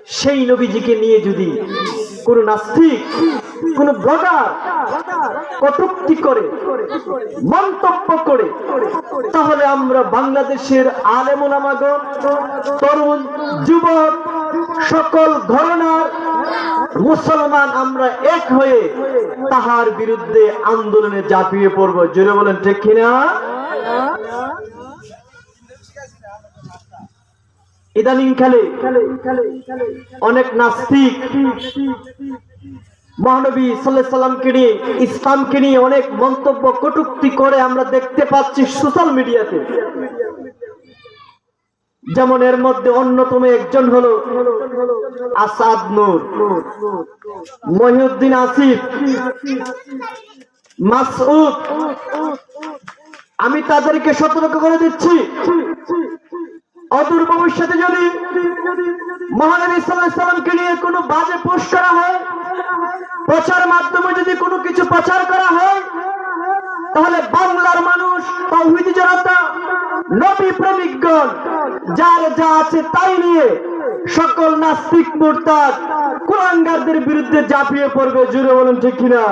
সেই নবীজিকে নিয়ে যদি কোন নাস্তিক, কোন ব্লগার কটূক্তি করে, মন্তব্য করে, তাহলে আমরা বাংলাদেশের আলেম ওলামাগণ, তরুণ যুবক, সকল ঘরানার মুসলমান আমরা এক হয়ে তাহার বিরুদ্ধে আন্দোলনে ঝাঁপিয়ে পড়ব। জোরে বলেন ঠিক কিনা? ইদানিং কালে অনেক নাস্তিক মহানবী সাল্লাল্লাহু আলাইহি সাল্লামকে নিয়ে, ইসলামকে নিয়ে অনেক মন্তব্য কটূক্তি করে আমরা দেখতে পাচ্ছি সোশ্যাল মিডিয়াতে। যেমন এর মধ্যে অন্যতম একজন হলো আসাদ নূর, মহিউদ্দিন আসিফ, মাসউদ। আমি তাদেরকে সতর্ক করে দিচ্ছি, অদূর ভবিষ্যতে যদি মহানবী সাল্লাল্লাহু আলাইহি সাল্লামকে নিয়ে কোনো বাজে পোস্ট করা হয়, প্রচার মাধ্যমে যদি কোনো কিছু প্রচার করা হয়, তাহলে বাংলার মানুষ, তাওহীদি জনতা, নবী প্রেমিকগণ যার যা আছে তাই নিয়ে সকল নাস্তিক, মুরতাদ, কুলাঙ্গারদের বিরুদ্ধে ঝাঁপিয়ে পড়বে। জোরে বলুন ঠিক কিনা?